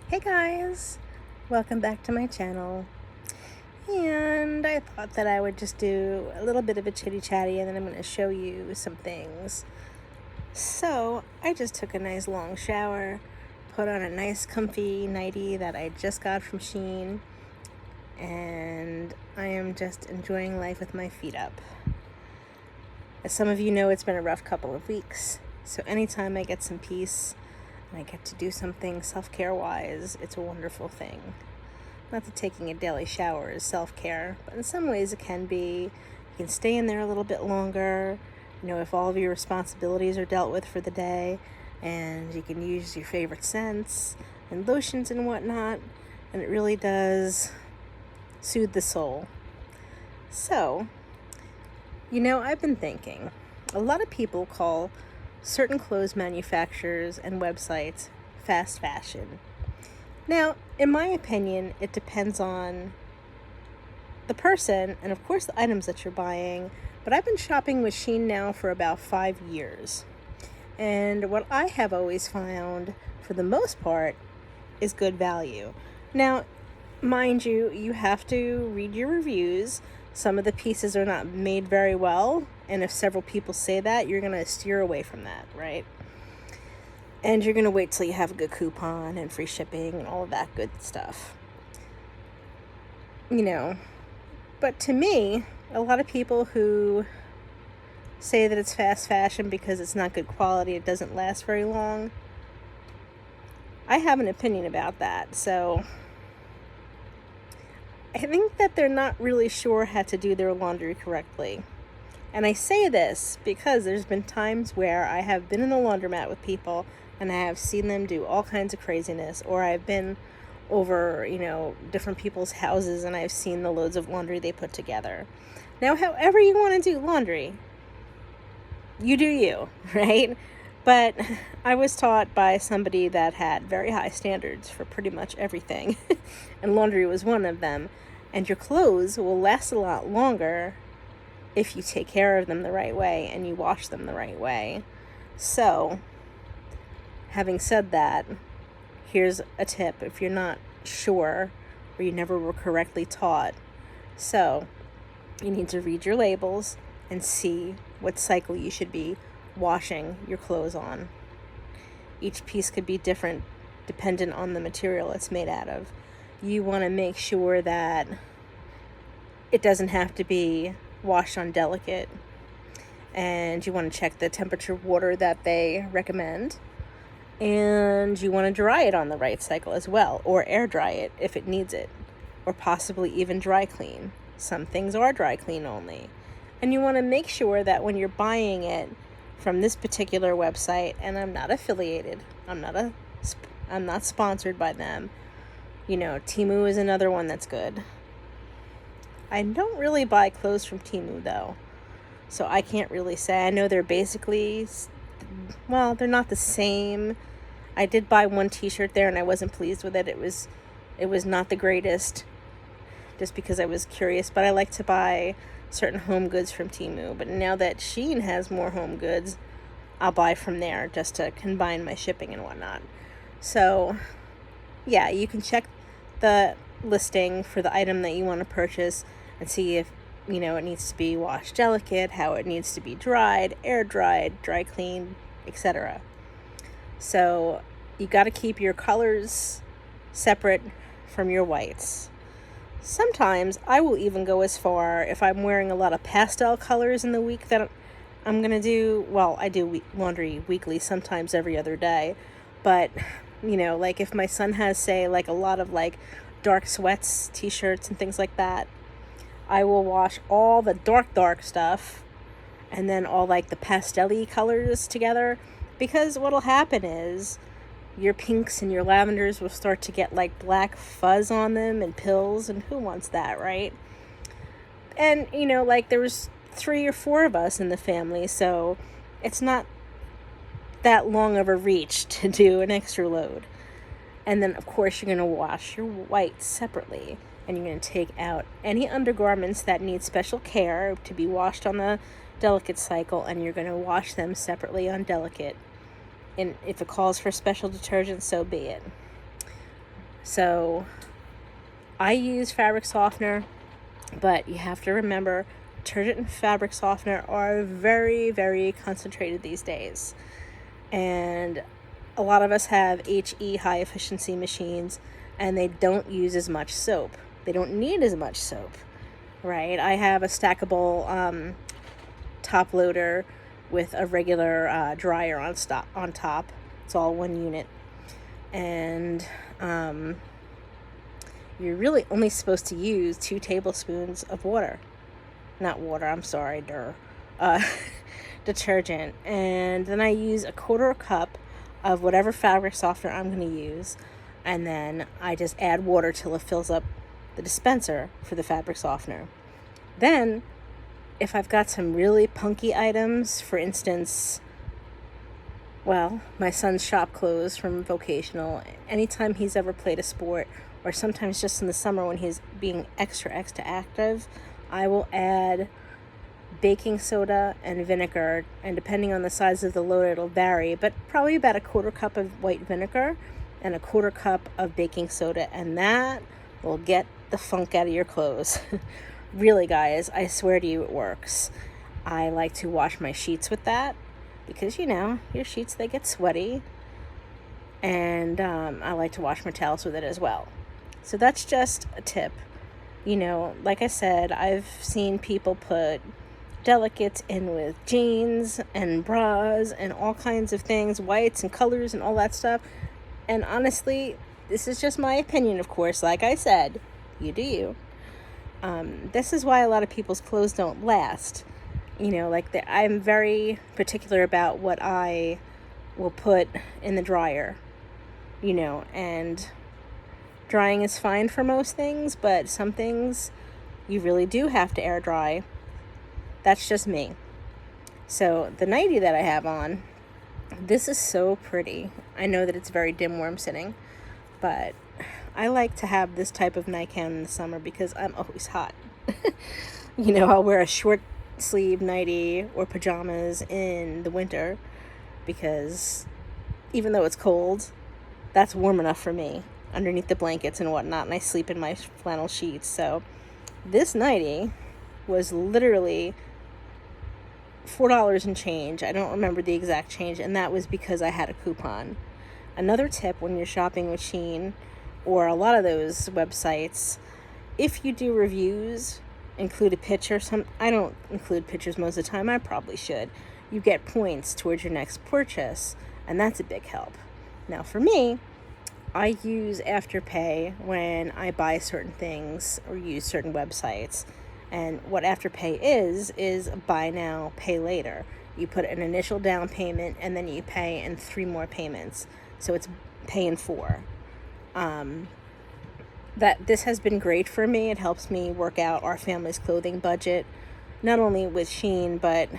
Hey guys, welcome back to my channel. And I thought that I would just do a little bit of a chitty chatty and then I'm going to show you some things. So I just took a nice long shower, put on a nice comfy nightie that I just got from Shein, and I am just enjoying life with my feet up. As some of you know, it's been a rough couple of weeks, so anytime I get some peace and I get to do something self-care wise, it's a wonderful thing. Not that taking a daily shower is self-care, but in some ways it can be. You can stay in there a little bit longer, if all of your responsibilities are dealt with for the day, and you can use your favorite scents and lotions and whatnot, and it really does soothe the soul. So, I've been thinking, a lot of people call certain clothes manufacturers and websites fast fashion. Now, in my opinion, it depends on the person and, of course, the items that you're buying. But I've been shopping with Shein now for about 5 years. And what I have always found, for the most part, is good value. Now, mind you, you have to read your reviews. Some of the pieces are not made very well. And if several people say that, you're going to steer away from that, right? And you're going to wait till you have a good coupon and free shipping and all of that good stuff. But to me, a lot of people who say that it's fast fashion because it's not good quality, it doesn't last very long, I have an opinion about that. So I think that they're not really sure how to do their laundry correctly. And I say this because there's been times where I have been in a laundromat with people and I have seen them do all kinds of craziness, or I've been over, different people's houses and I've seen the loads of laundry they put together. Now, however you want to do laundry, you do you, right? But I was taught by somebody that had very high standards for pretty much everything, and laundry was one of them. And your clothes will last a lot longer if you take care of them the right way and you wash them the right way. So, having said that, here's a tip if you're not sure or you never were correctly taught. So, you need to read your labels and see what cycle you should be washing your clothes on. Each piece could be different dependent on the material it's made out of. You want to make sure that it doesn't have to be washed on delicate, and you want to check the temperature of water that they recommend, and you want to dry it on the right cycle as well, or air dry it if it needs it, or possibly even dry clean. Some things are dry clean only. And you want to make sure that when you're buying it from this particular website, and I'm not affiliated, I'm not sponsored by them. Temu is another one that's good. I don't really buy clothes from Temu though, so I can't really say. I know they're basically, they're not the same. I did buy one t-shirt there and I wasn't pleased with it. It was not the greatest, just because I was curious, but I like to buy certain home goods from Temu. But now that Shein has more home goods, I'll buy from there just to combine my shipping and whatnot. So yeah, you can check the listing for the item that you want to purchase and see if it needs to be washed delicate, how it needs to be dried, air dried, dry cleaned, etc. So you got to keep your colors separate from your whites. Sometimes I will even go as far, if I'm wearing a lot of pastel colors in the week that I'm going to do, I do laundry weekly, sometimes every other day. But, like if my son has, say, like a lot of like dark sweats, t-shirts and things like that, I will wash all the dark stuff and then all like the pastel-y colors together, because what'll happen is your pinks and your lavenders will start to get like black fuzz on them and pills, and who wants that, right? And like there was 3 or 4 of us in the family, so it's not that long of a reach to do an extra load. And then of course you're going to wash your whites separately, and you're going to take out any undergarments that need special care to be washed on the delicate cycle, and you're going to wash them separately on delicate. And if it calls for special detergent, so be it. So I use fabric softener, but you have to remember detergent and fabric softener are very, very concentrated these days. And a lot of us have HE, high efficiency machines, and they don't use as much soap. They don't need as much soap, right? I have a stackable top loader with a regular dryer on top. It's all one unit. And you're really only supposed to use 2 tablespoons of detergent. And then I use a 1/4 cup of whatever fabric softener I'm going to use. And then I just add water till it fills up the dispenser for the fabric softener. Then, if I've got some really punky items, for instance, well, my son's shop clothes from vocational, anytime he's ever played a sport, or sometimes just in the summer when he's being extra active, I will add baking soda and vinegar, and depending on the size of the load, it'll vary, but probably about a 1/4 cup of white vinegar and a 1/4 cup of baking soda, and that will get the funk out of your clothes. Really, guys, I swear to you, it works. I like to wash my sheets with that because, your sheets, they get sweaty, and I like to wash my towels with it as well. So that's just a tip. Like I said, I've seen people put delicates in with jeans and bras and all kinds of things, whites and colors and all that stuff. And honestly, this is just my opinion, of course. Like I said, you do you. This is why a lot of people's clothes don't last. I'm very particular about what I will put in the dryer, and drying is fine for most things, but some things you really do have to air dry. That's just me. So the nightie that I have on, this is so pretty. I know that it's very dim where I'm sitting, but I like to have this type of nightgown in the summer because I'm always hot. I'll wear a short sleeve nightie or pajamas in the winter because even though it's cold, that's warm enough for me underneath the blankets and whatnot, and I sleep in my flannel sheets. So this nightie was literally $4 and change. I don't remember the exact change, and that was because I had a coupon. Another tip when you're shopping with Shein or a lot of those websites, if you do reviews, include a picture. I don't include pictures most of the time. I probably should. You get points towards your next purchase, and that's a big help. Now for me, I use Afterpay when I buy certain things or use certain websites. And what Afterpay is buy now, pay later. You put an initial down payment and then you pay in 3 more payments. So it's pay in 4. This has been great for me. It helps me work out our family's clothing budget, not only with Shein, but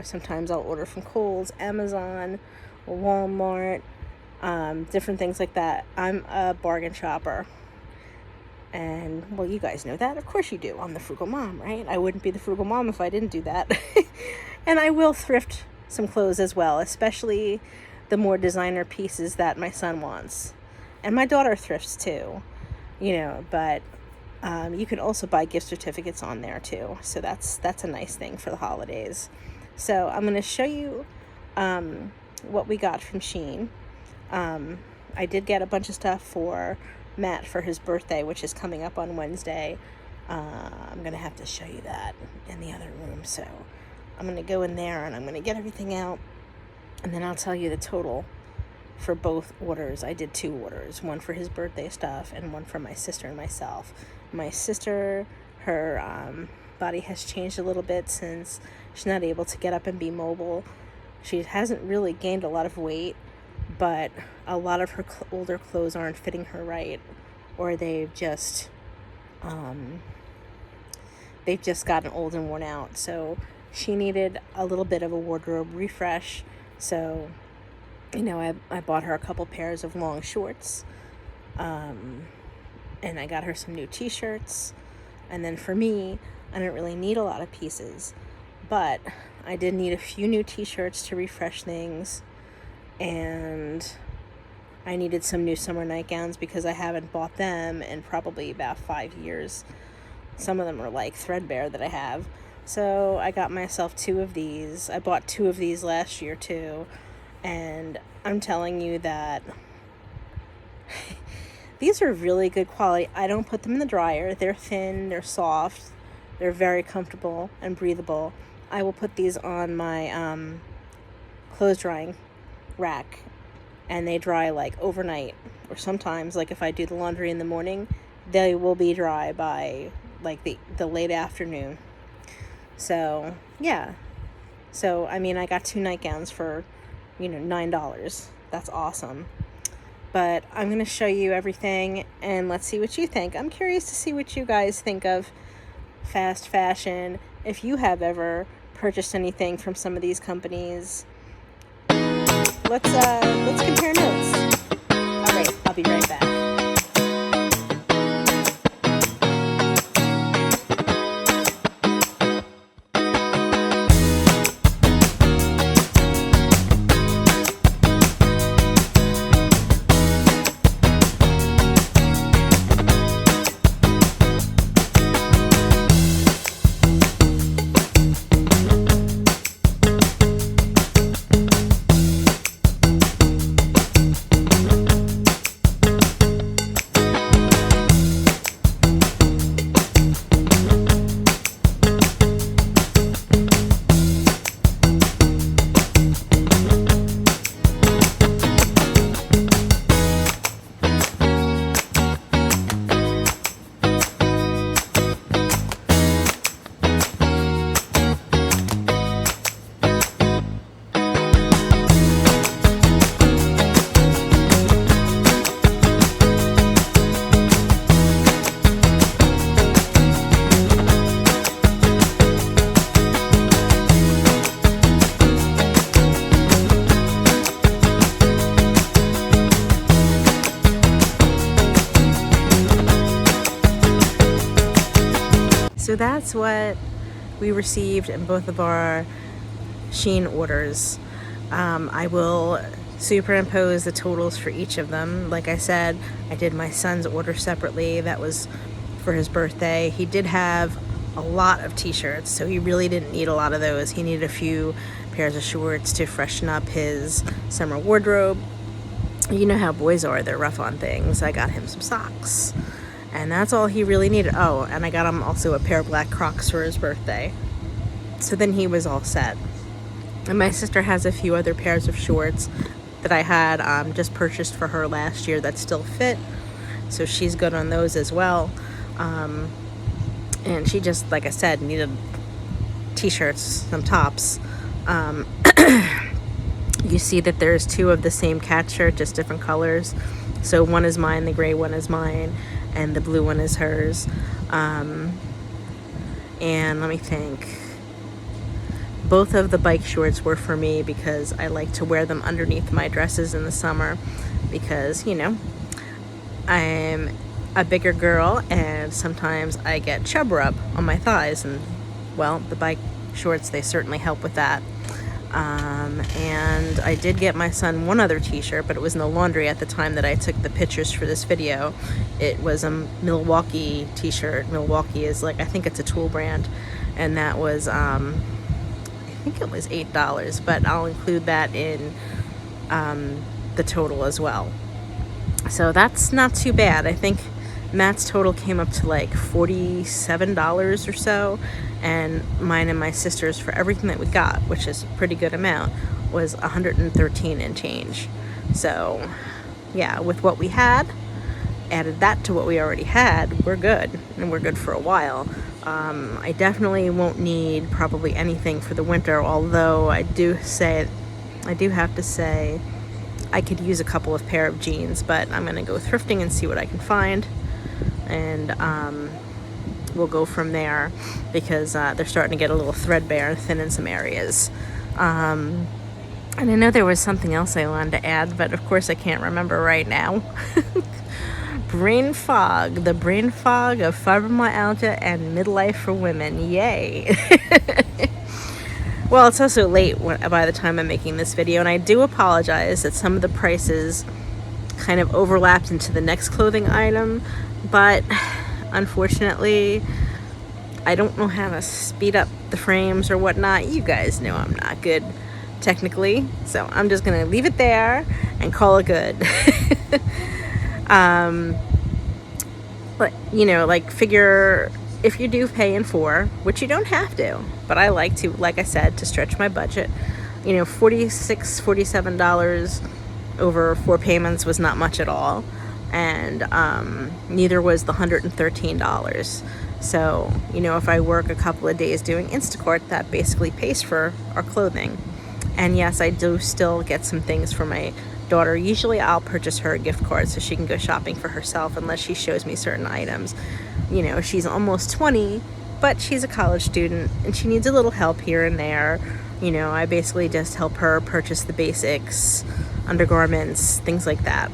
sometimes I'll order from Kohl's, Amazon, Walmart, different things like that. I'm a bargain shopper. And, well, you guys know that. Of course you do. I'm the frugal mom, right? I wouldn't be the frugal mom if I didn't do that. And I will thrift some clothes as well, especially the more designer pieces that my son wants. And my daughter thrifts too, but you can also buy gift certificates on there too. So that's a nice thing for the holidays. So I'm going to show you what we got from Shein. I did get a bunch of stuff for Matt for his birthday, which is coming up on Wednesday. I'm going to have to show you that in the other room. So I'm going to go in there and I'm going to get everything out, and then I'll tell you the total for both orders. I did 2 orders, one for his birthday stuff and one for my sister and myself. My sister, her body has changed a little bit since she's not able to get up and be mobile. She hasn't really gained a lot of weight, but a lot of her older clothes aren't fitting her right, or they've just gotten old and worn out. So she needed a little bit of a wardrobe refresh. So, I bought her a couple pairs of long shorts, and I got her some new t-shirts. And then for me, I didn't really need a lot of pieces, but I did need a few new t-shirts to refresh things. And I needed some new summer nightgowns because I haven't bought them in probably about 5 years. Some of them are like threadbare that I have. So I got myself 2 of these. I bought 2 of these last year too. And I'm telling you that these are really good quality. I don't put them in the dryer. They're thin, they're soft, they're very comfortable and breathable. I will put these on my clothes drying rack, and they dry like overnight, or sometimes like if I do the laundry in the morning, they will be dry by like the late afternoon. So yeah, so I mean, I got 2 nightgowns for $9. That's awesome. But I'm going to show you everything, and let's see what you think. I'm curious to see what you guys think of fast fashion, if you have ever purchased anything from some of these companies. Let's compare notes. All right, I'll be right back. So that's what we received in both of our Shein orders. I will superimpose the totals for each of them. Like I said, I did my son's order separately. That was for his birthday. He did have a lot of t-shirts, so he really didn't need a lot of those. He needed a few pairs of shorts to freshen up his summer wardrobe. You know how boys are, they're rough on things. I got him some socks, and that's all he really needed. Oh, and I got him also a pair of black Crocs for his birthday. So then he was all set. And my sister has a few other pairs of shorts that I had just purchased for her last year that still fit. So she's good on those as well. And she just, like I said, needed t-shirts, some tops. You see that there's 2 of the same cat shirt, just different colors. So one is mine, the gray one is mine, and the blue one is hers. And let me think. Both of the bike shorts were for me because I like to wear them underneath my dresses in the summer because, you know, I'm a bigger girl and sometimes I get chub rub on my thighs, and well, the bike shorts, they certainly help with that. And I did get my son one other t-shirt, but it was in the laundry at the time that I took the pictures for this video. It was a Milwaukee t-shirt. Milwaukee is like, I think it's a tool brand, and that was I think it was $8, but I'll include that in the total as well. So that's not too bad. I think Matt's total came up to like $47 or so, and mine and my sister's, for everything that we got, which is a pretty good amount, was $113 and change. So yeah, with what we had, added that to what we already had, we're good, and we're good for a while. I definitely won't need probably anything for the winter, although I do have to say I could use a couple of pair of jeans, but I'm gonna go thrifting and see what I can find, and we'll go from there because they're starting to get a little threadbare and thin in some areas. And I know there was something else I wanted to add, but of course I can't remember right now. Brain fog, the brain fog of fibromyalgia and midlife for women. Yay. Well, it's also late by the time I'm making this video, and I do apologize that some of the prices kind of overlapped into the next clothing item, but unfortunately I don't know how to speed up the frames or whatnot. You guys know I'm not good technically, so I'm just gonna leave it there and call it good. But you know, like, figure if you do pay in four, which you don't have to, but I like to, like I said, to stretch my budget. You know, $47 over 4 payments was not much at all, and neither was the $113. So, you know, if I work a couple of days doing Instacart, that basically pays for our clothing. And yes, I do still get some things for my daughter. Usually I'll purchase her a gift card so she can go shopping for herself, unless she shows me certain items. You know, she's almost 20, but she's a college student and she needs a little help here and there. You know, I basically just help her purchase the basics, undergarments, things like that.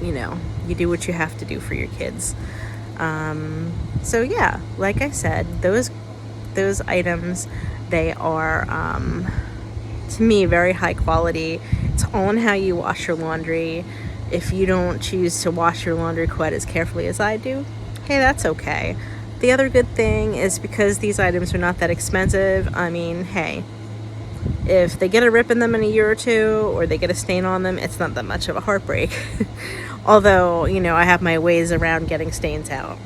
You know, you do what you have to do for your kids. So yeah, like I said, those items, they are, to me, very high quality. It's all in how you wash your laundry. If you don't choose to wash your laundry quite as carefully as I do, hey, that's okay. The other good thing is, because these items are not that expensive, I mean, hey, if they get a rip in them in a year or two, or they get a stain on them, it's not that much of a heartbreak. Although, you know, I have my ways around getting stains out.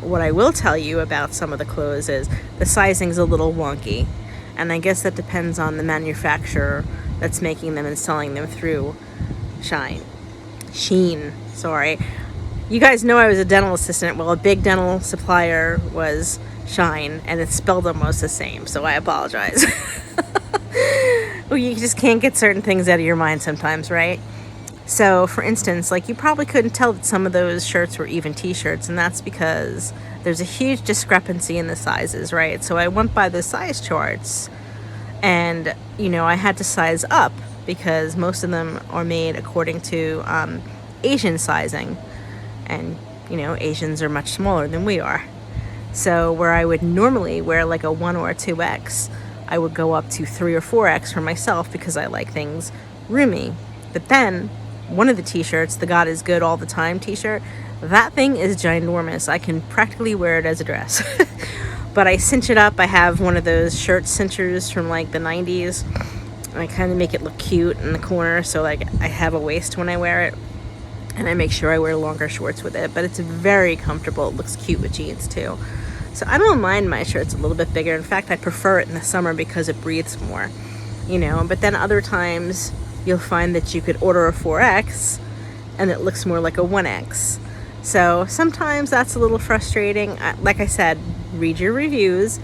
What I will tell you about some of the clothes is the sizing's a little wonky, and I guess that depends on the manufacturer that's making them and selling them through Shein. Sorry. You guys know I was a dental assistant. Well, a big dental supplier was Shine, and it's spelled almost the same, so I apologize. Well, you just can't get certain things out of your mind sometimes, right? So, for instance, like, you probably couldn't tell that some of those shirts were even t-shirts, and that's because there's a huge discrepancy in the sizes, right? So I went by the size charts, and, you know, I had to size up, because most of them are made according to Asian sizing, and, you know, Asians are much smaller than we are. So where I would normally wear like a 1 or a 2X, I would go up to 3 or 4X for myself, because I like things roomy. But then one of the t-shirts, the God is Good All the Time t-shirt, that thing is ginormous. I can practically wear it as a dress. But I cinch it up. I have one of those shirt cinchers from like the 90s. I kind of make it look cute in the corner, so like I have a waist when I wear it. And I make sure I wear longer shorts with it, but it's very comfortable. It looks cute with jeans too. So I don't mind my shirts a little bit bigger. In fact, I prefer it in the summer because it breathes more, you know. But then other times you'll find that you could order a 4X and it looks more like a 1X. So sometimes that's a little frustrating. Like I said, read your reviews.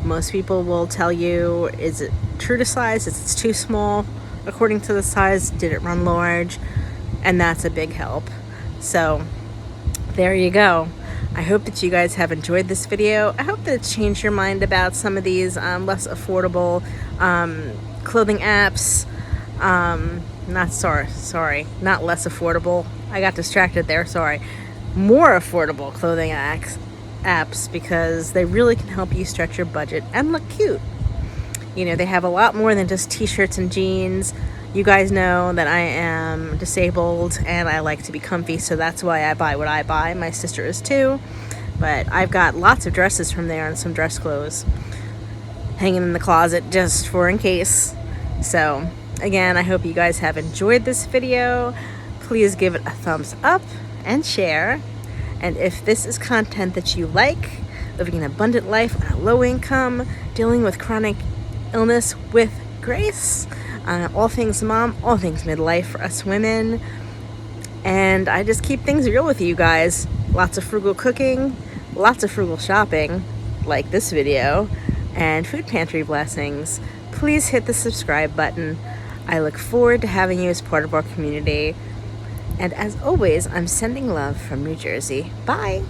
Most people will tell you, is it true to size? Is it too small? According to the size, did it run large? And that's a big help. So there you go. I hope that you guys have enjoyed this video. I hope that it's changed your mind about some of these less affordable clothing apps. Not less affordable. I got distracted there, sorry. More affordable clothing apps, because they really can help you stretch your budget and look cute. You know, they have a lot more than just t-shirts and jeans. You guys know that I am disabled and I like to be comfy, so that's why I buy what I buy. My sister is too. But I've got lots of dresses from there and some dress clothes hanging in the closet just for in case. So again, I hope you guys have enjoyed this video. Please give it a thumbs up and share. And if this is content that you like, living an abundant life on a low income, dealing with chronic illness with grace, all things mom, all things midlife for us women. And I just keep things real with you guys. Lots of frugal cooking, lots of frugal shopping, like this video, and food pantry blessings. Please hit the subscribe button. I look forward to having you as part of our community. And as always, I'm sending love from New Jersey. Bye.